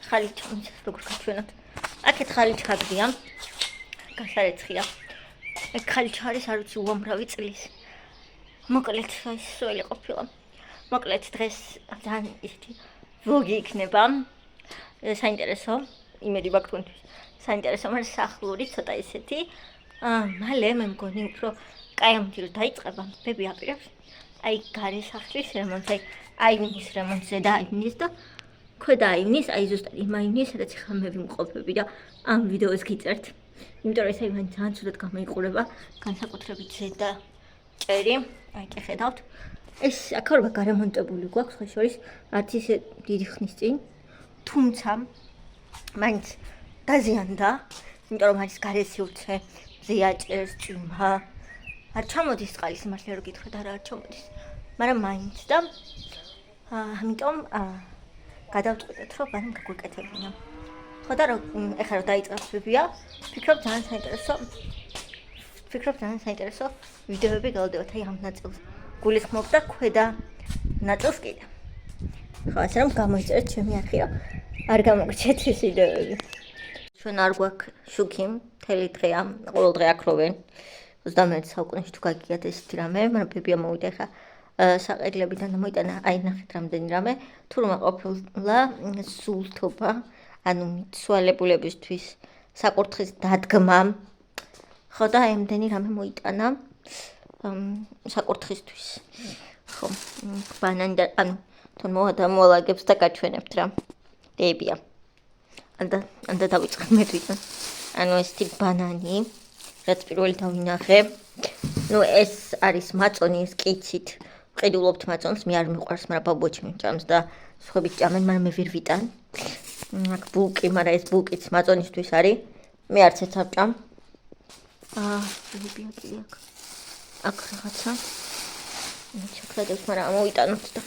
ხალი ჩამის როგორ გაჩვენოთ. აქეთ ხალი ჩაგდია. გასარეცხია. ეგ ხალი ჩარის არ ვიცი უამრავი წლის. მოკლედ ის სველი ყოფილა. მოკლედ დღეს ძალიან ისეთი ვლოგი იქნება. საინტერესო, იმედი მაქვს თქვენთვის. საინტერესო, მაგრამ სახლური ცოტა ისეთი. მალე მე მგონი უფრო კაი ამბირო დაიწყება. ბები აპირებს. აი გარე სახლის რემონტს, აი ივნის რემონტს, ზედა ივნის და ქვედა ივნის, აი ზუსტად იმ ივნის, სადაც ხა მე ვიმყოფები და ამ ვიდეოს გიწერთ. იმიტომ რომ ეს აივანი ძალიან ცუდად გამოიყურება, განსაკუთრებით ზედა ჭერი. აი კი ხედავთ. ეს აქაურობა გარემონტებული გვაქვს ხო შორის, არც ისე დიდი ხნის წინ. თუმცა მაინც დაზიანდა, იმიტომ რომ არის გარე სივრცე, ზეაჭერს, ჭიმა. არ ჩამოდის წყალი სიმართლე რომ გითხრათ, არა არ ჩამოდის. მაგრამ მაინც და ამიტომ გადავწყვეტეთ რომ ბანამ გაგვეკეთებინა. ხო და რომ ეხლა რომ დაიწყებს ბებია, ფიქრობ ძალიან საინტერესო ვიდეოები გავდევთ აი ამ ნაწილს. გულისხმობ და ქვედა ნაწილს კიდე. ხო ასე რომ გამოიწერეთ ჩემი არხი რომ არ გამოგრჩეთ ეს ვიდეოები. ჩვენ არ გვაქვს შუქი, მთელი დღეა, ყოველ დღე აქროვენ. 21 საუკუნეში თუ გაგიგათ ესეთი რამე, მაგრამ ბებია მოვიდა ხა საყედლებიდან და მოიტანა აი ნახეთ რამდენი რამე, თურმე ყოფილა სულთობა, ანუ მიცვალებულებისთვის საკურთხის დადგმა. ხო და ამდენი რამე მოიტანა საკურთხისთვის. ხო, ბანანი და ანუ თან მოვალაგებს და გაჩვენებთ რა. ბებია. ანდა დავიწყებ მე თვითონ. ანუ ესეთი ბანანი რაც პირველი დავინახე. ნუ ეს არის მაწონი, ეს კიცით. ვყიდულობთ მაწონს, მე არ მიყვარს, მაგრამ ბაბუჩი მიჭამს და სხვები ჭამენ, მაგრამ მე ვერ ვიტან. აქ ბულკი, მაგრამ ეს ბულკიც მაწონისთვის არის. მე არც ერთ არ ვჭამ. ბებია კი აქ რაღაცა. ჩაკლადებს, მაგრამ ამოვიტანოთ და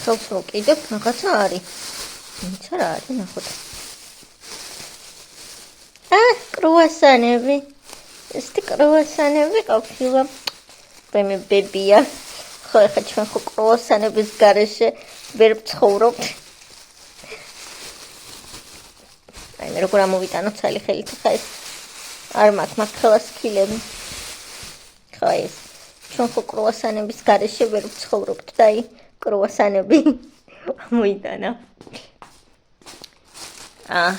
ხელს ვკიდებ, რაღაცა არის. იცი რა არის, ნახოთ. კრუასანები. ესეთი კრუასანები ყოფილა. მე ბებია. ხო, ახლა ჩვენ ხო კრუასანების გარეშე ვერ ვცხოვრობთ. აი მე როგორ ამოვიტანო ცალი ხელით ხა ეს არ მაქვს ხელას ქილები. ხო ეს ჩვენ ხო კრუასანების გარეშე ვერ ვცხოვრობთ და აი კრუასანები ამოიტანა.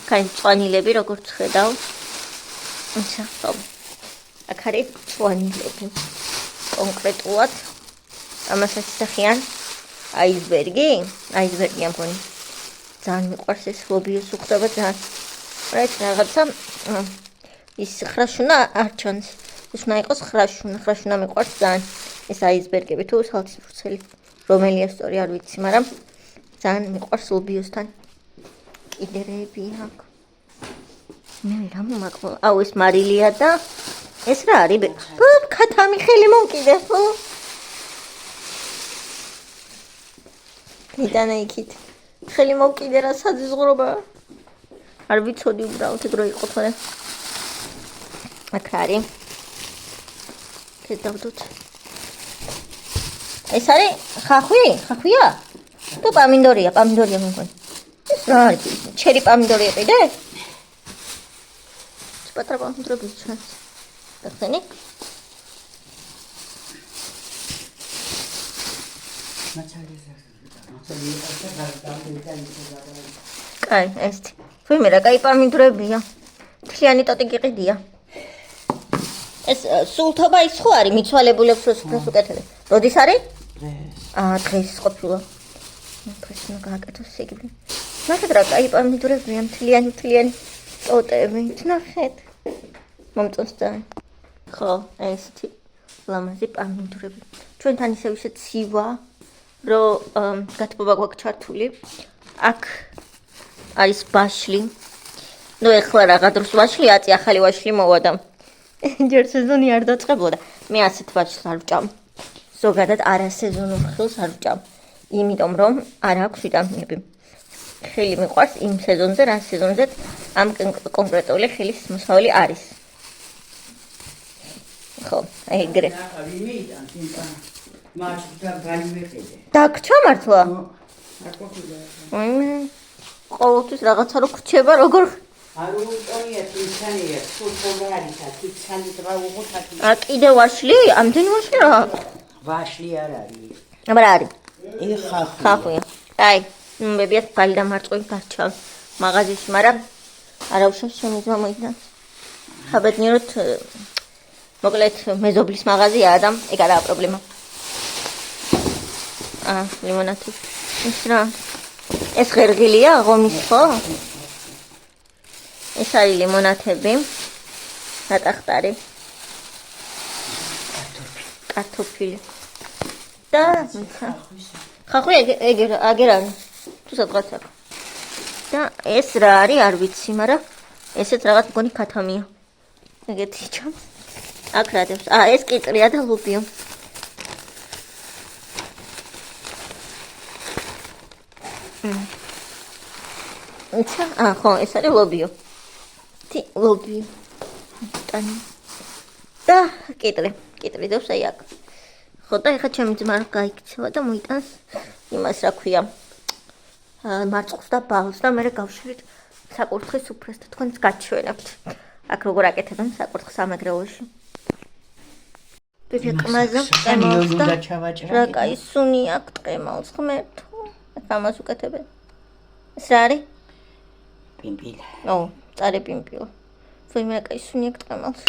კაი წვანილები როგორც ხედავ. ხო. აქ არის წვანილები. კონკრეტულად ამასაც სახიან აისბერგი ამ მგონი. ძალიან მიყვარს ეს ლობიოს უხდება ძალიან. რაღაცა ის ხრაშუნა არ ჩანს. ის უნდა იყოს ხრაშუნა მიყვარს ძალიან. ეს აისბერგები თუ სალციფურცელი რომელია სწორი არ ვიცი, მაგრამ ძალიან მიყვარს ლობიოსთან. კიდერები აქ. მე რა მომაყვა. აუ ეს მარილია და ეს რა არის? ქათამი ხელი მომკიდე ხო? მიტანა იქით. ხელი მომკიდე რა საძიზღრობა. არ ვიცოდი უბრალოდ ეგ რო იყო თორე. აქ არის. გადავდოთ. ეს არის ხახვია? თუ პამინდორია მე მგონი. ეს რა არის? ჩერი პამინდორია კიდე? პატარა პამინდორები ჩანს. ახსენი? კაი, ესეთი. ვიმე რა კაი პამინდორებია. თლიანი ტოტი გიყიდია. ეს სულთობა ის ხო არის მიცვალებულებს როს უკეთებენ. როდის არის? დღეს ყოფილა. დღეს უნდა გააკეთოს სიგები. ნახეთ რა კაი პამინდორებია, თლიანი ტოტები. ნახეთ. მომწონს ძალიან. ხო, ესეთი ლამაზი პამინდორები. ჩვენთან ისევ ისე ცივა, რომ გათბობა გვაქვს ჩართული. აქ არის ბაშლი. ნუ ეხლა რაღა დროს ვაშლი აწი ახალი ვაშლი მოვა და ჯერ სეზონი არ დაწყებოდა. მე ასეთ ვაშლს არ ვჭამ. ზოგადად არასეზონურ ხილს არ ვჭამ. იმიტომ რომ არ აქვს ვიტამინები. ხილი მიყვარს იმ სეზონზე, რა სეზონზეც ამ კონკრეტული ხილის მოსავალი არის. ხო, აი ეგრე. მარცხდა ბალი მეყიდე. დაგრჩა მართლა? არ ყოფილა. ყოველთვის რაღაცა რო გრჩება, როგორ არ უყურია თვითანია, სულ არის, თვითანი დღა უღუთათი. კიდე ვაშლი? ამდენ ვაშლი რა? ვაშლი არ არის. აბა არის. ხახუია. ხახუია. აი, მებიათ ბალი და მარწყვი გარჩა მაღაზიაში, მაგრამ არა უშავს შემიძლია მოიგნას. ხაბედნიეროთ მოკლედ მეზობლის მაღაზიაა და ეგ არაა პრობლემა. ლიმონადი. ის რა? ეს ღერღილია ღომის ხო? ეს არის ლიმონათები. ნატახტარი. კარტოფილი. და ხახუი აგერ არის. თუ სადღაც აქვს. და ეს რა არის არ ვიცი, მაგრამ ესეც რაღაც მგონი ქათამია. ეგეთი ჩანს. აქ რა დევს? ეს კიწრია და ლობიო. ხო, ეს არის ლობიო. ლობიო. ტანი. და კიტრი დევს აი აქ. ხო და ეხლა ჩემი ძმა გაიქცევა და მოიტანს იმას რა ქვია. მარწყვს და ბალს და მე გავშლით საკურთხის უფრას და თქვენს გაჩვენებთ. აქ როგორ აკეთებენ საკურთხს ამაგრეულში. ბიბიკმაზა ყემალს და ჩავაჭრა. რა კაი სუნი აქ ყემალს ღმერთო. აქ ამას უკეთებენ. ეს რა არის? პიმპილა. წარე პიმპილა. ვინმე კაი სუნი აქ ყემალს.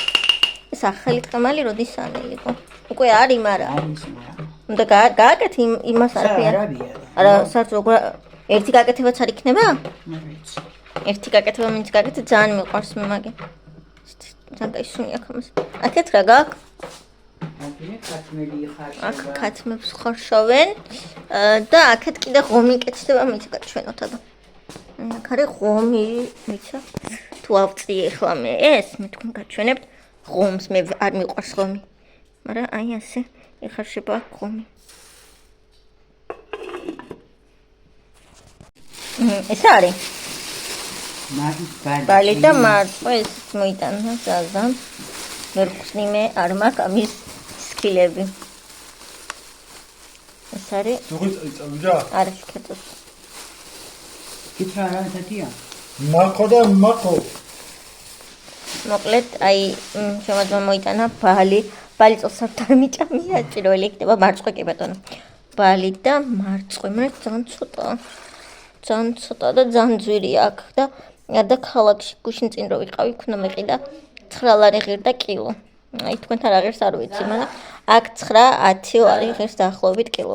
ეს ახალი ყემალი როდის ანელიყო? უკვე არის, მაგრამ არის მაგრამ. უნდა გააკეთე იმას არაფერი. არა, საერთოდ როგორ ერთი გაკეთებაც არ იქნება? არ ვიცი. ერთი გაკეთება მინც გაკეთე ძალიან მიყვარს მე მაგე. ძალიან კაი სუნი აქ ამას. აქეთ რა გაქვს? აქ ქათმებს ხარშავენ და აქეთ კიდე ღომი კეთდება მით გაჩვენოთ აბა. აქ არის ღომი, მიცა. თუ ავწიე ახლა მე ეს, მე თქვენ გაჩვენებთ ღომს, მე არ მიყვარს ღომი. მაგრამ აი ასე ეხარშება ღომი. ეს არის? ბალი და მარწყვა ეს მოიტანა ზაზამ. ვერ ხსნი მე არ მაქვს ამის სკილები. ეს არის? როგორ წავიდა? არ შეკეთოს. კითხვა რა თეთია? მაკო და მაკო. მოკლედ აი შემოძმა მოიტანა ბალი წელს არ მიჭამია ჭიროელი იქნება მარწყვა კი ბატონო. ბალი და მარწყვა მე ძალიან ცოტა და ძალიან ძვირი აქვს და ქალაქში გუშინ წინ რო ვიყავი ქნა მეყიდა 9 ლარი ღირდა კილო. აი თქვენთან რა ღირს არ ვიცი, მაგრამ აქ 9-10 ლარი ღირს დაახლოებით კილო.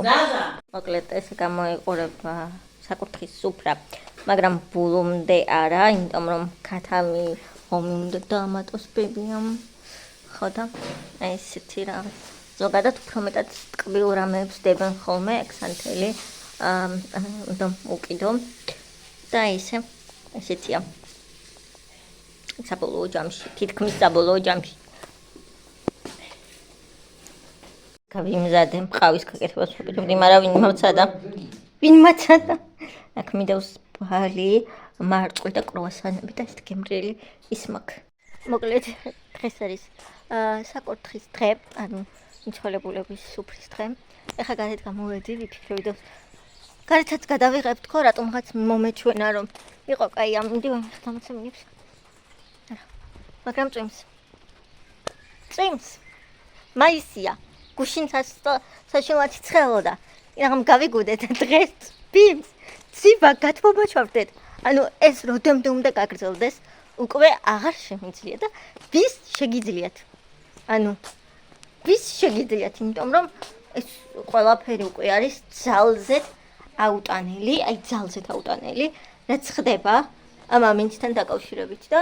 მოკლედ ესე გამოიყურება საკურთხის სუფრა, მაგრამ ბულომდე არა, იმიტომ რომ ქათამი ომი უნდა დაამატოს ბებიამ. ხო და აი ესეთი რაღაც. ზოგადად უფრო მეტად ტკბილ რამეებს დებენ ხოლმე ექსანთელი და უკიდო და ესეთია. საბოლოო ჯამში, თითქმის საბოლოო ჯამში. გავიმზადე მყავის გაკეთებას ვაკეთებდი, მაგრამ ვინ მოცადა? აქ მიდევს ბალი, მარწყვა და კრუასანები და ეს გემრიელი ის მაქვს. მოკლედ დღეს არის საკურთხის დღე, ანუ მიცვალებულების სუფრის დღე. ეხლა გარეთ გამოვედი, ვიფიქრე და გარეთაც გადავიღებ თქო, რატომღაც მომეჩვენა რომ იყო კაი ამ მიდივარ დამაცემინებს. მაგრამ წვიმს. მაისია. გუშინ საშინლად ცხელოდა. მაგრამ გავიგუდეთ დღეს წვიმს. ცივა გათმობაჩვავდეთ. ანუ ეს როდემდე უნდა გაგრძელდეს, უკვე აღარ შემიძლია და ვის შეგიძლიათ? ანუ ვის შეგიძლიათ, იმიტომ რომ ეს ყველაფერი უკვე არის ძალზედ აუტანელი, რაც ხდება ამ ამინდთან დაკავშირებით და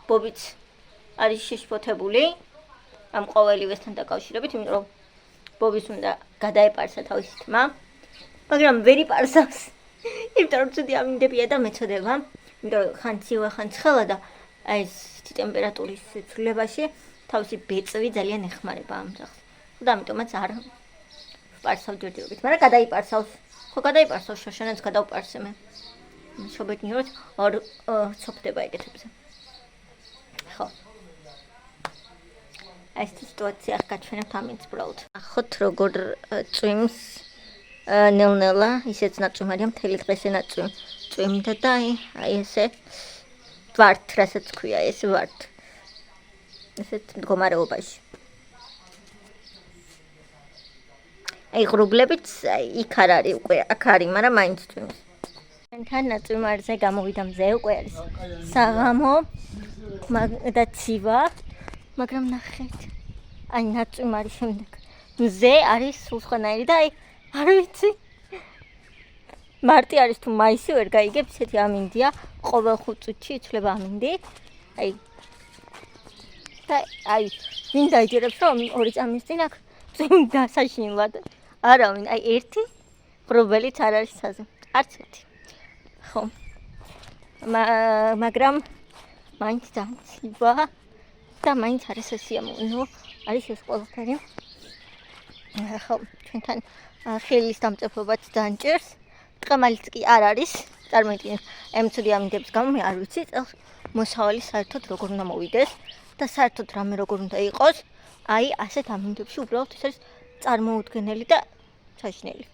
ბობიც არის შეშფოთებული ამ ყოველივესთან დაკავშირებით, იმიტომ რომ ბობის უნდა გადაეპარსა თავისი თმა, მაგრამ ვერ იპარსავს. იმიტომ რომ ცუდი ამინდებია და მეწოდება, იმიტომ რომ ხან ცივა, ხან ცხელა და აი ეს ტემპერატურის ცვლილებაში თავისი ბეწვი ძალიან ეხმარება ამ ძაღლს. და ამიტომაც არ ვპარსავ ჯერჯერობით, მაგრამ გადაიპარსავს. ხო გადაიპარსავს, შაშანაც გადავპარსე მე. შობეთნიერად არ ცოფდება ეგეთებზე. ხო. აი ეს სიტუაცია გაჩვენებთ ამით უბრალოდ. ახოთ როგორ წვიმს ნელ-ნელა, ისეც ნაწვიმარია მთელი დღე წვიმდა და აი ესე ვართ, რასაც ქვია, ეს ვართ. ესეთ მდგომარეობაში. აი ღრუბლებიც იქ არ არის უკვე, აქ არის, მაგრამ მაინც წვიმს. თან ნაწვიმარზე გამოვიდა მზე, უკვე არის საღამო და ცივა, მაგრამ ნახეთ. აი ნაწვიმარის შემდეგ მზე არის სულ სხვანაირი და აი არ ვიცი. მარტი არის თუ მაისი ვერ გაიგებ, ისეთი ამინდია, ყოველ 5 წუთში იცვლება ამინდი. აი ვინ დაიჯერებს რომ 2 წამის წინ აქ წვიმდა საშინლად. არავინ, აი ერთი ღრუბელიც არ არის საზზე. არც ერთი. ხო. მაგრამ მაინც დაიწყება და მაინც არის სიამოვნო. არის ეს ყველაფერი. ხო, ჩვენთან ხელის დამწეფობაც დაანჭერს. დღემალიც კი არ არის. წარმოიდგინეთ, ემცუდი ამინდების გამო მე არ ვიცი, წელს მოსავალი საერთოდ როგორ უნდა მოვიდეს და საერთოდ რამე როგორ უნდა იყოს. აი, ასეთ ამინდებში უბრალოდ ეს არის წარმოუდგენელი და საშინელი.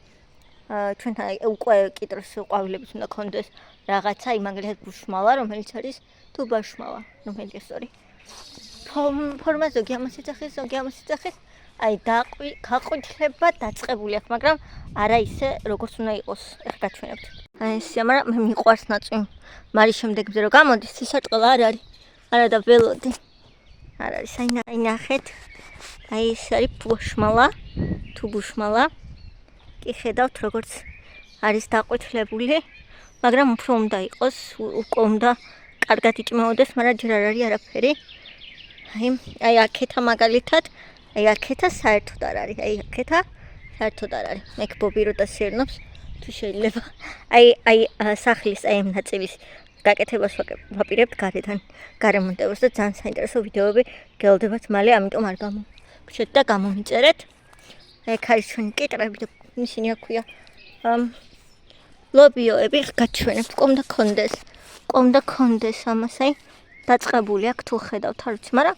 ჩვენთან უკვე კიტროს ყვავილების უნდა კონდეს რაღაცა, იმაგრეთ ბუშმალა, რომელიც არის თუ ბაშმალა, რომელია სწორი. ფორმა ზოგი ამას იცახის, ზოგი ამას იცახის. აი გაყვითლება დაწყებული აქვს, მაგრამ არა ისე როგორც უნდა იყოს. ეხლა გაჩვენებთ. აი ესია, მაგრამ მე მიყვარს ნაწვიმ. მარის შემდეგ მზე რომ გამოდის, სისაჭყელა არ არის. არა და ველოდი. არ არის, აი ნახეთ. აი ეს არის ბუშმალა, თუ ბუშმალა. კი ხედავთ როგორც არის დაყვითლებული, მაგრამ უფრო უნდა იყოს, უკვე უნდა კარგად იჭმეოდეს, მაგრამ ჯერ არ არის არაფერი. აი აქეთა მაგალითად, აი აქეთა საერთოდ არ არის, აი აქეთა საერთოდ არ არის. მე ბობი რო დასერნობს, თუ შეიძლება. აი სახლის აი ამ ნაწილის გაკეთებას ვაპირებთ გარედან, გარემონტებას და ძალიან საინტერესო ვიდეოები გელოდებათ მალე, ამიტომ არ გამომიჭერეთ და გამომიწერეთ. ეგ არის ჩვენი კიტრები და ისინი აქვია ლობიოები გაჩვენებთ, ყომდა კონდეს ამას აი დაწყებული აქვს თუ ხედავთ არ ვიცი, მაგრამ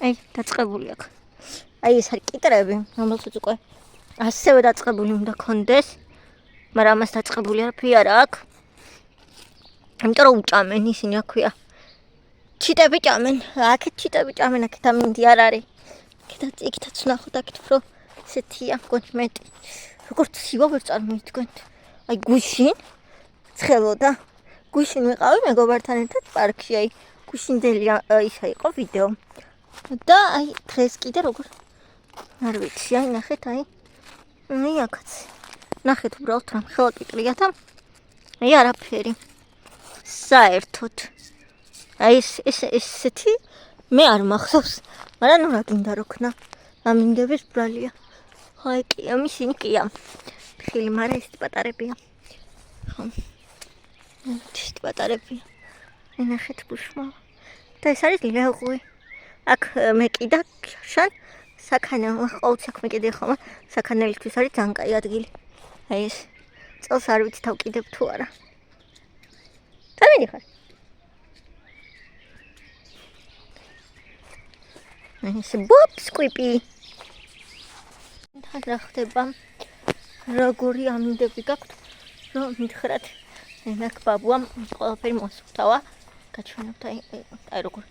აი დაწყებული აქვს. აი ეს არის კიტრები, რომელსაც უკვე ასევე დაწყებული უნდა კონდეს, მაგრამ ამას დაწყებული არაფერი არ აქვს. იმიტომ რომ უჭამენ ისინი აქვია. ჩიტები ჭამენ, აქეთ ჩიტები ჭამენ, აქეთ ამინდი არ არის. იქითაც ვნახოთ, აქეთ უფრო ესეთია, მგონი მეტი. როგორც ცივა ვერ წარმოიდგენთ. აი გუშინ ცხელოდა. გუშინ ვიყავი მეგობართან ერთად პარკში, აი გუშინდელი ისა იყო ვიდეო. და აი დღეს კიდე როგორ არ ვიცი, აი ნახეთ, აი აქაც. ნახეთ უბრალოდ რამ ხელა კიტრია და აი არაფერი. საერთოდ. აი ესეთი მე არ მახსოვს, მაგრამ რა გინდა რო ქნა. ამინდების ბრალია. აი კი, ისინი კია. ხილი, მაგრამ ეს პატარებია. ხო. ეს პატარებია. ნახეთ ბუშმალა. და ეს არის ლეღვი. აქ მე კიდე შან საქანელო ყოველ საქმე კიდე ხომ საქანელისთვის არის ძალიან კაი ადგილი. აი ეს წელს არ ვიცი თავკიდებ თუ არა. წამიდიხარ. ეს ბობსკვიპი. თან რა ხდება? როგორი ამინდები გაქვთ? რომ მითხრათ. ნაკ ბაბუამ ყველაფერი მოსვთავა. გაჩვენებთ აი როგორ.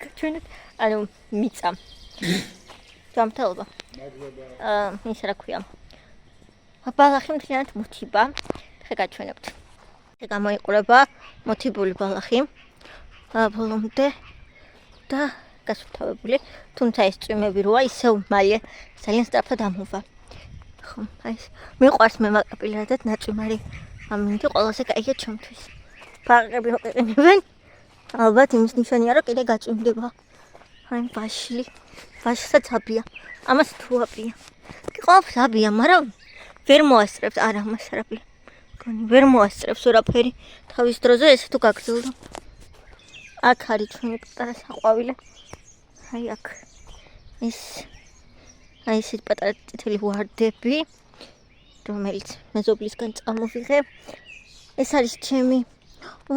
გაჩვენებთ. ანუ მიწა. ჯამთელობა. ის რა ქვია? ბალახი მთლიანად მუთიბა. ხე გაჩვენებთ. ეს გამოიყურება მუთიბული ბალახი. ბოლომდე და გასუფთავებული, თუმცა ეს წვიმები როა ისევ მალე ძალიან სწრაფად ამოვა. ხო, აი ეს მიყვარს მე მაკაპილადად ნაწვიმარი ამინდი ყველაზე კაია ჩემთვის. ბაღები რო ყიყინებენ, ალბათ იმის ნიშანია რომ კიდე გაწვიმდება. აი ბაშსაც აბია. ამას თუ აბია. კი ყოველს აბია, მაგრამ ვერ მოასწრებს არა ამას არაფერი. გონი ვერ მოასწრებს ვერაფერი. თავის დროზე ესე თუ გაგრძელდა. აქ არის ჩვენი პატარა საყვავილე. აი აქ აი ეს პატარა წითელი ვარდები, რომელიც მეზობლისგან წამოვიღე. ეს არის ჩემი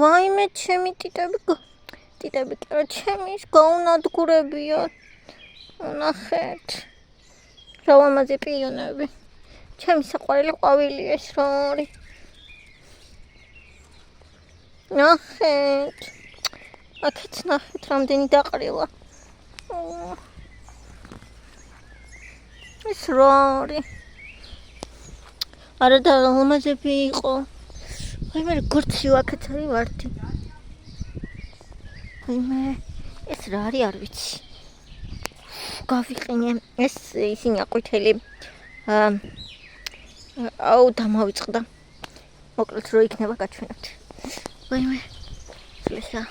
ვაიმე ჩემი ტიტები კი რა ჩემი ის გაუნადგურებია. ნახეთ. რა ლამაზი პიონები. ჩემი საყვარელი ყვავილი ეს რა არის. ნახეთ. აქეთ ნახეთ რამდენი დაყრილა. ეს რა არის? არა და ლამაზები იყო. აი მე გორცი აქეთ არის ვარდი. აი მე ეს რა არის არ ვიცი. გავიყენე ეს ისინი აყვითელი აუ დამავიწყდა. მოკლედ რო იქნება გაჩვენებთ. ვაიმე. წლისა